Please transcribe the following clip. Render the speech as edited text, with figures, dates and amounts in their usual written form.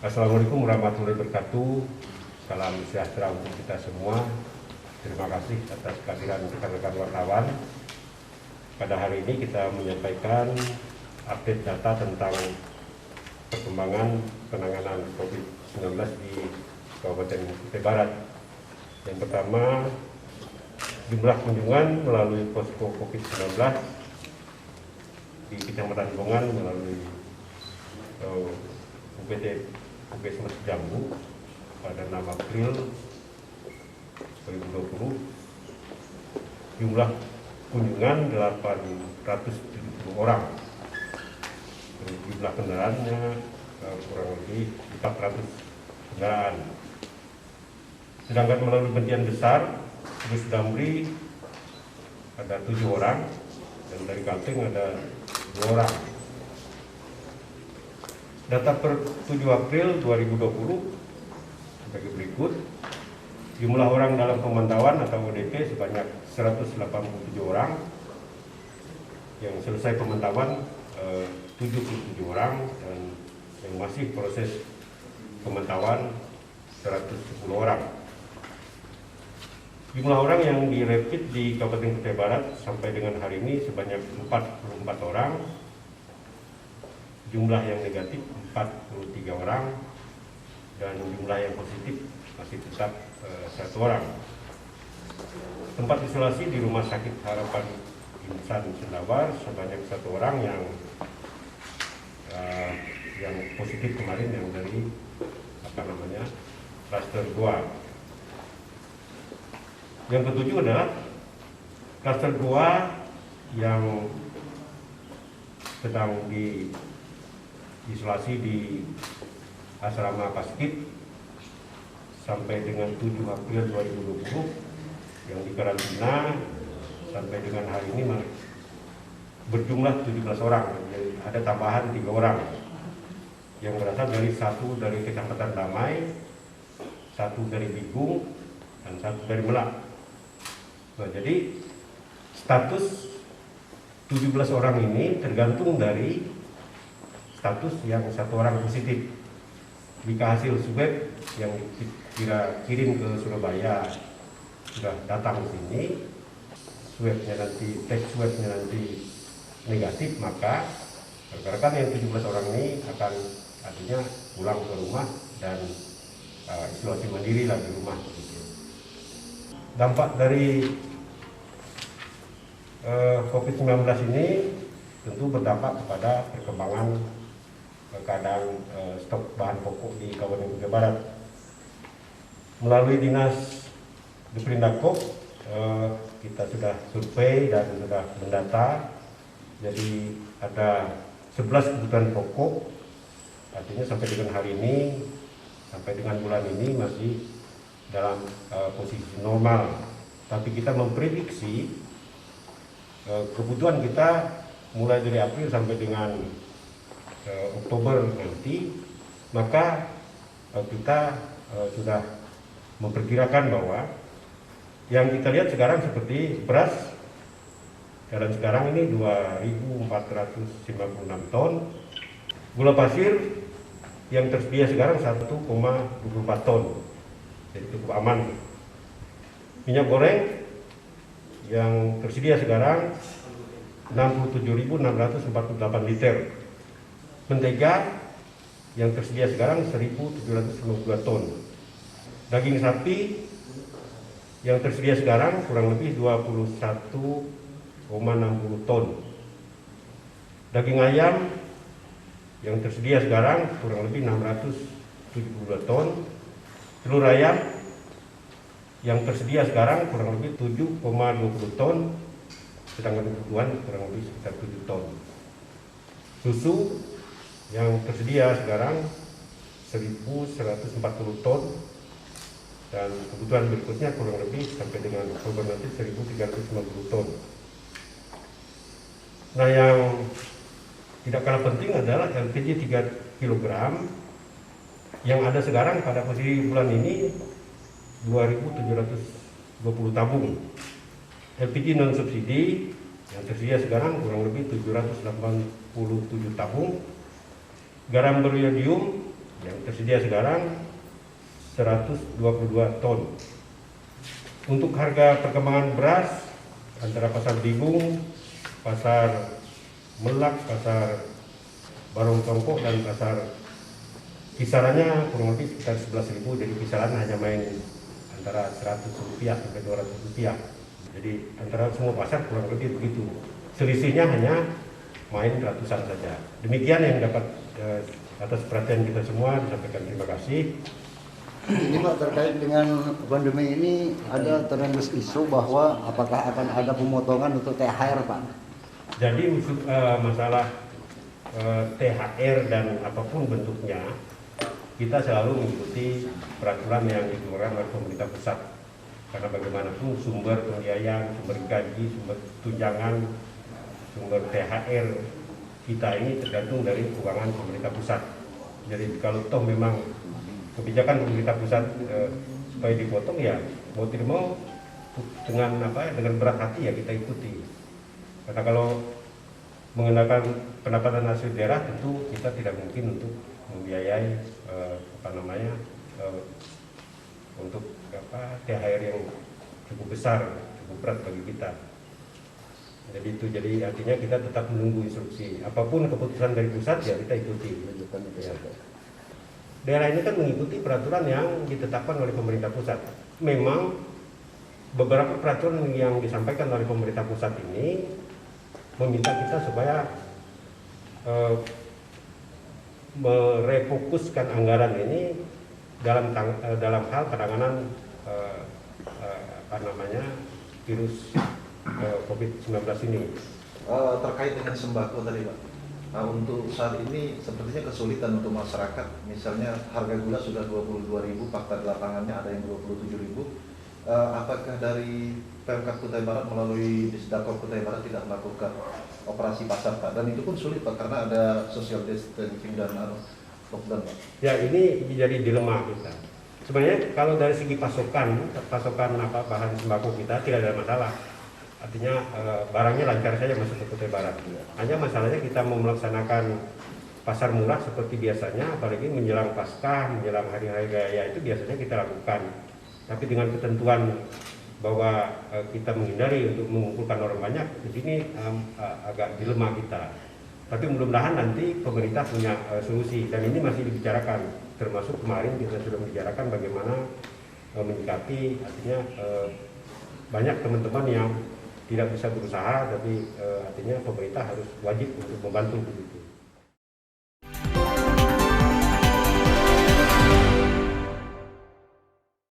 Assalamualaikum warahmatullahi wabarakatuh. Salam sejahtera untuk kita semua. Terima kasih atas kehadiran rekan-rekan wartawan. Pada hari ini kita menyampaikan update data tentang perkembangan penanganan COVID-19 di Kabupaten Kutai Barat. Yang pertama, jumlah kunjungan melalui posko COVID-19 di Kecamatan Bongan melalui Puskesmas Jambu pada 6 April 2020. Jumlah kunjungan 870 orang. Jumlah kendaraannya kurang lebih 400 kendaraan. Sedangkan melalui Bentian Besar, Bus Damri ada 7 orang dan dari Kalteng ada 2 orang. Data per 7 April 2020 sebagai berikut. Jumlah orang dalam pemantauan atau ODP sebanyak 187 orang. Yang selesai pemantauan 77 orang dan yang masih proses pemantauan 110 orang. Jumlah orang yang dirapid di Kabupaten Kutai Barat sampai dengan hari ini sebanyak 44 orang. Jumlah yang negatif 43 orang dan jumlah yang positif masih tetap 1 orang. Tempat isolasi di Rumah Sakit Harapan Insan Sendawar sebanyak 1 orang yang positif kemarin yang dari klaster 2. Yang ketujuh adalah klaster 2 yang sedang diisolasi di Asrama Paskib sampai dengan 7 April 2020 yang dikarantina sampai dengan hari ini berjumlah 17 orang. Jadi ada tambahan 3 orang yang berasal dari 1 dari Kecamatan Damai, 1 dari Bigung, dan 1 dari Melak. Nah, jadi status 17 orang ini tergantung dari status yang 1 orang positif. Jika hasil swab yang kita kirim ke Surabaya sudah datang ke sini, tes swabnya nanti negatif, maka rekan-rekan yang 17 orang ini akan artinya pulang ke rumah dan isolasi mandiri lah di rumah. Dampak dari COVID-19 ini tentu berdampak kepada perkembangan keadaan stok bahan pokok di Kabupaten Kutai Barat. Melalui Dinas Diperindakop, kita sudah survei dan sudah mendata. Jadi ada 11 kebutuhan pokok, artinya sampai dengan hari ini, sampai dengan bulan ini masih dalam posisi normal. Tapi kita memprediksi kebutuhan kita mulai dari April sampai dengan Oktober nanti, maka kita sudah memperkirakan bahwa yang kita lihat sekarang seperti beras, dan sekarang ini 2.456 ton, gula pasir yang tersedia sekarang 1,24 ton, jadi cukup aman. Minyak goreng yang tersedia sekarang 67.648 liter. Mentega yang tersedia sekarang 1.752 ton. Daging sapi yang tersedia sekarang kurang lebih 21,60 ton. Daging ayam yang tersedia sekarang kurang lebih 672 ton. Telur ayam yang tersedia sekarang kurang lebih 7,20 ton, sedangkan kebutuhan kurang lebih sekitar 7 ton. Susu yang tersedia sekarang 1.140 ton, dan kebutuhan berikutnya kurang lebih sampai dengan Oktober nanti 1.350 ton. Nah, yang tidak kalah penting adalah LPG 3 kg yang ada sekarang pada posisi bulan ini 2.720 tabung. LPG non subsidi yang tersedia sekarang kurang lebih 787 tabung. Garam beriodium Yang tersedia sekarang 122 ton. Untuk harga perkembangan beras antara pasar Bingung, pasar Melak, pasar Barong Tongkok dan pasar kisarannya kurang lebih sekitar 11.000, jadi kisaran hanya main antara Rp100 sampai Rp200. Jadi antara semua pasar kurang lebih begitu. Selisihnya hanya main ratusan saja. Demikian yang dapat atas perhatian kita semua, disampaikan terima kasih. Ini Pak, terkait dengan pandemi ini ada terendus isu bahwa apakah akan ada pemotongan untuk THR Pak? Jadi masalah THR dan apapun bentuknya, kita selalu mengikuti peraturan yang dikeluarkan oleh pemerintah pusat. Karena bagaimanapun sumber pembiayaan, sumber gaji, sumber tunjangan, sumber THR kita ini tergantung dari keuangan pemerintah pusat. Jadi kalau toh memang kebijakan pemerintah pusat supaya dipotong, ya mau tidak mau dengan berat hati ya kita ikuti. Karena kalau menggunakan pendapatan asli daerah tentu kita tidak mungkin untuk membiayai untuk THR yang cukup besar, cukup berat bagi kita. Jadi artinya kita tetap menunggu instruksi. Apapun keputusan dari pusat ya kita ikuti. Ya. Daerah ini kan mengikuti peraturan yang ditetapkan oleh pemerintah pusat. Memang beberapa peraturan yang disampaikan oleh pemerintah pusat ini meminta kita supaya merefokuskan anggaran ini dalam hal penanganan virus COVID-19 ini. Terkait dengan sembako tadi Pak, untuk saat ini sepertinya kesulitan untuk masyarakat. Misalnya harga gula sudah 22.000, fakta di lapangannya ada yang 27.000. Apakah dari Pemkab Kutai Barat melalui Disdakor Kutai Barat tidak melakukan operasi pasar Pak? Dan itu pun sulit Pak karena ada social distancing dan lockdown Pak. Ya, ini jadi dilema kita. Sebenarnya kalau dari segi pasokan bahan sembako kita tidak ada masalah. Artinya barangnya lancar saja masuk ke Kutai Barat. Hanya masalahnya kita mau melaksanakan pasar murah seperti biasanya, apalagi menjelang Paskah, menjelang hari-hari raya itu biasanya kita lakukan. Tapi dengan ketentuan bahwa kita menghindari untuk mengumpulkan orang banyak, di sini agak dilema kita. Tapi mudah-mudahan nanti pemerintah punya solusi, dan ini masih dibicarakan. Termasuk kemarin kita sudah membicarakan bagaimana menyikapi, artinya banyak teman-teman yang tidak bisa berusaha, tapi artinya pemerintah harus wajib untuk membantu begitu.